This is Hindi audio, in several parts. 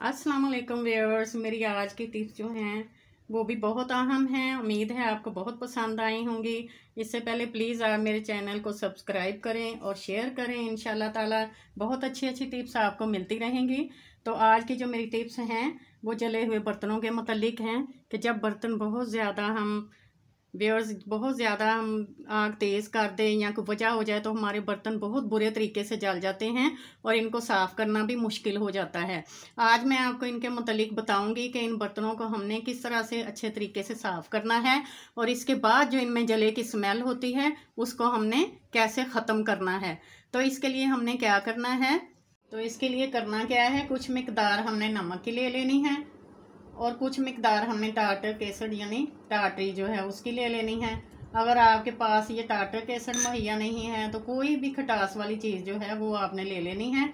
अस्सलाम वालेकुम व्यूअर्स। मेरी आज की टिप्स जो हैं वो भी बहुत अहम हैं। उम्मीद है आपको बहुत पसंद आई होंगी। इससे पहले प्लीज़ आप मेरे चैनल को सब्सक्राइब करें और शेयर करें। इंशाल्लाह ताला बहुत अच्छी अच्छी टिप्स आपको मिलती रहेंगी। तो आज की जो मेरी टिप्स हैं वो जले हुए बर्तनों के मतलब हैं कि जब बर्तन बहुत ज़्यादा हम आग तेज़ कर दें या कोई वजह हो जाए तो हमारे बर्तन बहुत बुरे तरीके से जल जाते हैं और इनको साफ़ करना भी मुश्किल हो जाता है। आज मैं आपको इनके मतलब बताऊंगी कि इन बर्तनों को हमने किस तरह से अच्छे तरीके से साफ़ करना है और इसके बाद जो इनमें जले की स्मेल होती है उसको हमने कैसे ख़त्म करना है। तो इसके लिए हमने क्या करना है, तो इसके लिए करना क्या है, कुछ मिकदार हमने नमक की ले लेनी है और कुछ मिकदार हमने टार्टर केसर यानी टाटरी जो है उसकी ले लेनी है। अगर आपके पास ये टार्टर केसर मुहैया नहीं है तो कोई भी खटास वाली चीज़ जो है वो आपने ले लेनी है।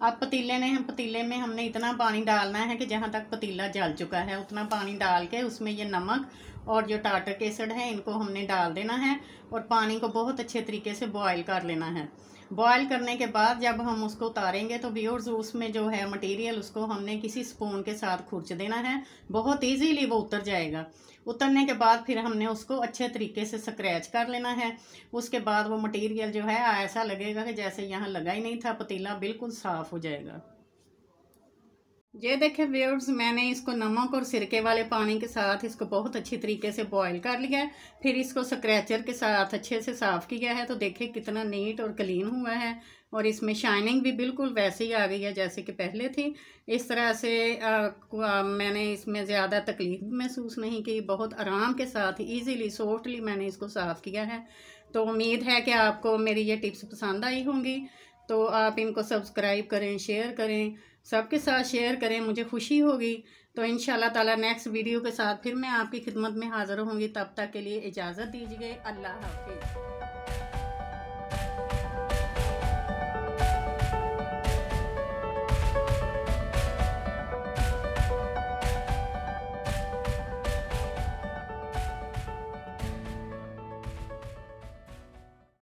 अब पतीले में हमने इतना पानी डालना है कि जहाँ तक पतीला जल चुका है उतना पानी डाल के उसमें ये नमक और जो टार्टर केसर है इनको हमने डाल देना है और पानी को बहुत अच्छे तरीके से बॉयल कर लेना है। बॉयल करने के बाद जब हम उसको उतारेंगे तो व्यूअर्स उसमें जो है मटेरियल उसको हमने किसी स्पून के साथ खुरच देना है। बहुत इजीली वो उतर जाएगा। उतरने के बाद फिर हमने उसको अच्छे तरीके से स्क्रैच कर लेना है। उसके बाद वो मटेरियल जो है ऐसा लगेगा कि जैसे यहाँ लगा ही नहीं था, पतीला बिल्कुल साफ़ हो जाएगा। ये देखें व्यूअर्स, मैंने इसको नमक और सिरके वाले पानी के साथ इसको बहुत अच्छी तरीके से बॉईल कर लिया है। फिर इसको स्क्रैचर के साथ अच्छे से साफ़ किया है। तो देखें कितना नीट और क्लीन हुआ है और इसमें शाइनिंग भी बिल्कुल वैसे ही आ गई है जैसे कि पहले थी। इस तरह से मैंने इसमें ज़्यादा तकलीफ महसूस नहीं की, बहुत आराम के साथ ईज़िली सॉफ्टली मैंने इसको साफ़ किया है। तो उम्मीद है कि आपको मेरी ये टिप्स पसंद आई होंगी। तो आप इनको सब्सक्राइब करें, शेयर करें, सबके साथ शेयर करें, मुझे खुशी होगी। तो इंशाल्लाह ताला नेक्स्ट वीडियो के साथ फिर मैं आपकी खिदमत में हाज़िर होंगी। तब तक के लिए इजाज़त दीजिए। अल्लाह हाफिज़।